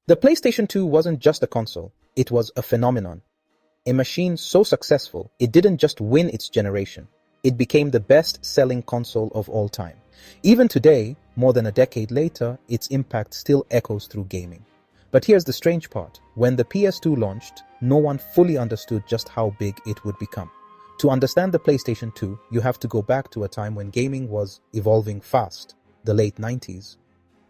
The PlayStation 2 wasn't just a console, it was a phenomenon. A machine so successful, it didn't just win its generation, it became the best-selling console of all time. Even today, more than a decade later, its impact still echoes through gaming. But here's the strange part. When the PS2 launched, no one fully understood just how big it would become. To understand the PlayStation 2, you have to go back to a time when gaming was evolving fast, the late 90s.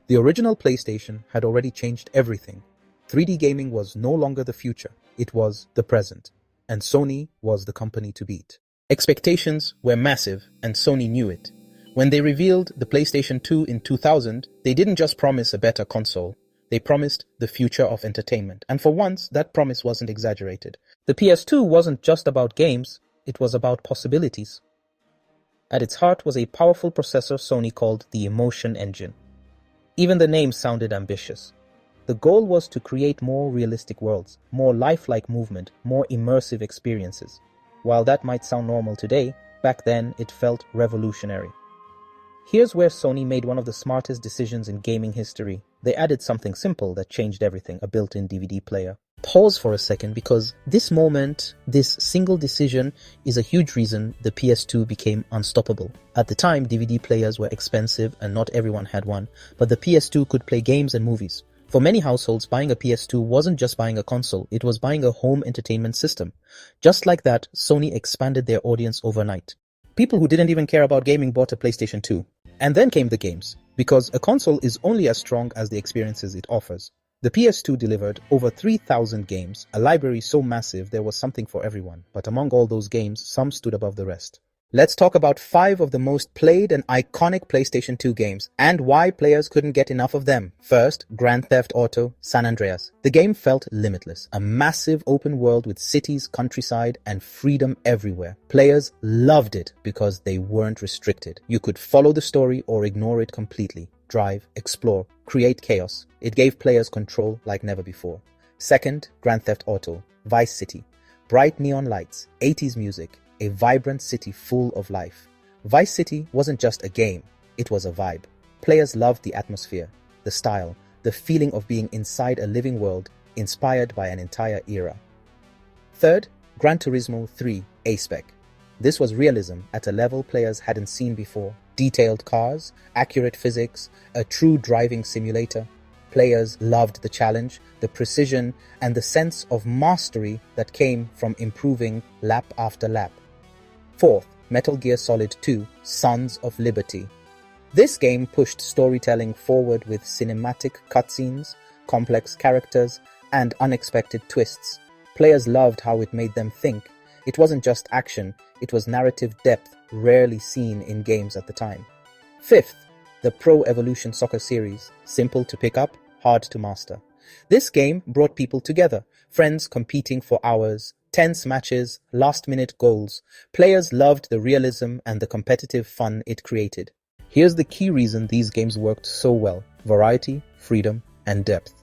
The original PlayStation had already changed everything. 3D gaming was no longer the future, it was the present, and Sony was the company to beat. Expectations were massive, and Sony knew it. When they revealed the PlayStation 2 in 2000, they didn't just promise a better console, they promised the future of entertainment, and for once, that promise wasn't exaggerated. The PS2 wasn't just about games, it was about possibilities. At its heart was a powerful processor Sony called the Emotion Engine. Even the name sounded ambitious. The goal was to create more realistic worlds, more lifelike movement, more immersive experiences. While that might sound normal today, back then it felt revolutionary. Here's where Sony made one of the smartest decisions in gaming history. They added something simple that changed everything, a built-in DVD player. Pause for a second, because this moment, this single decision, is a huge reason the PS2 became unstoppable. At the time, DVD players were expensive and not everyone had one, but the PS2 could play games and movies. For many households, buying a PS2 wasn't just buying a console, it was buying a home entertainment system. Just like that, Sony expanded their audience overnight. People who didn't even care about gaming bought a PlayStation 2. And then came the games, because a console is only as strong as the experiences it offers. The PS2 delivered over 3,000 games, a library so massive there was something for everyone, but among all those games, some stood above the rest. Let's talk about 5 of the most played and iconic PlayStation 2 games, and why players couldn't get enough of them. First, Grand Theft Auto San Andreas. The game felt limitless, a massive open world with cities, countryside, and freedom everywhere. Players loved it because they weren't restricted. You could follow the story or ignore it completely. Drive, explore, create chaos. It gave players control like never before. Second, Grand Theft Auto Vice City. Bright neon lights, 80s music, a vibrant city full of life. Vice City wasn't just a game, it was a vibe. Players loved the atmosphere, the style, the feeling of being inside a living world inspired by an entire era. Third, Gran Turismo 3 A-Spec. This was realism at a level players hadn't seen before. Detailed cars, accurate physics, a true driving simulator. Players loved the challenge, the precision, and the sense of mastery that came from improving lap after lap. Fourth, Metal Gear Solid 2 Sons of Liberty. This game pushed storytelling forward with cinematic cutscenes, complex characters, and unexpected twists. Players loved how it made them think. It wasn't just action, it was narrative depth rarely seen in games at the time. Fifth, the Pro Evolution Soccer series. Simple to pick up, hard to master. This game brought people together, friends competing for hours, tense matches, last-minute goals. Players loved the realism and the competitive fun it created. Here's the key reason these games worked so well: variety, freedom, and depth.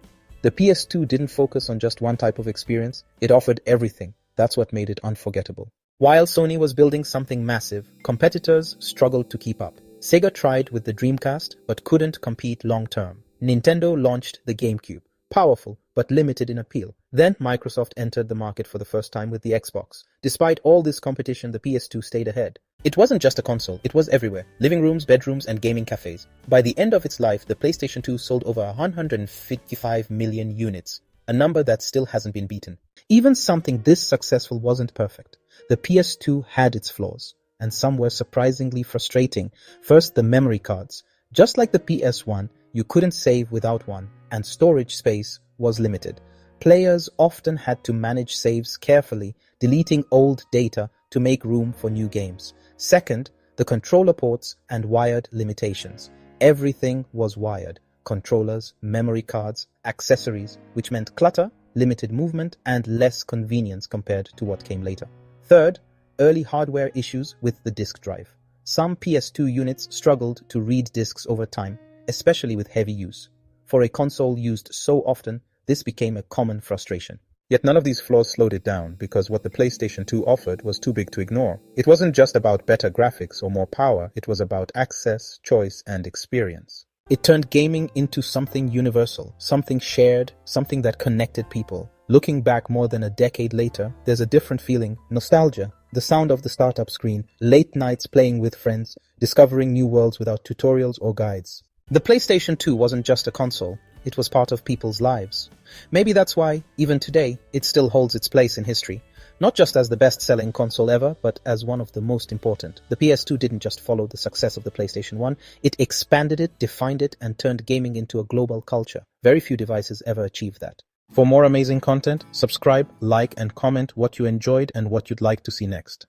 The PS2 didn't focus on just one type of experience, it offered everything. That's what made it unforgettable. While Sony was building something massive, competitors struggled to keep up. Sega tried with the Dreamcast, but couldn't compete long-term. Nintendo launched the GameCube, powerful but limited in appeal. Then Microsoft entered the market for the first time with the Xbox. Despite all this competition, the PS2 stayed ahead. It wasn't just a console, it was everywhere. Living rooms, bedrooms, and gaming cafes. By the end of its life, the PlayStation 2 sold over 155 million units, a number that still hasn't been beaten. Even something this successful wasn't perfect. The PS2 had its flaws, and some were surprisingly frustrating. First, the memory cards. Just like the PS1, you couldn't save without one, and storage space was limited. Players often had to manage saves carefully, deleting old data to make room for new games. Second, the controller ports and wired limitations. Everything was wired. Controllers, memory cards, accessories, which meant clutter, limited movement, and less convenience compared to what came later. Third, early hardware issues with the disk drive. Some PS2 units struggled to read disks over time, especially with heavy use. For a console used so often, this became a common frustration. Yet none of these flaws slowed it down, because what the PlayStation 2 offered was too big to ignore. It wasn't just about better graphics or more power, it was about access, choice, and experience. It turned gaming into something universal, something shared, something that connected people. Looking back more than a decade later, there's a different feeling, nostalgia. The sound of the startup screen, late nights playing with friends, discovering new worlds without tutorials or guides. The PlayStation 2 wasn't just a console, it was part of people's lives. Maybe that's why, even today, it still holds its place in history. Not just as the best-selling console ever, but as one of the most important. The PS2 didn't just follow the success of the PlayStation 1, it expanded it, defined it, and turned gaming into a global culture. Very few devices ever achieved that. For more amazing content, subscribe, like, and comment what you enjoyed and what you'd like to see next.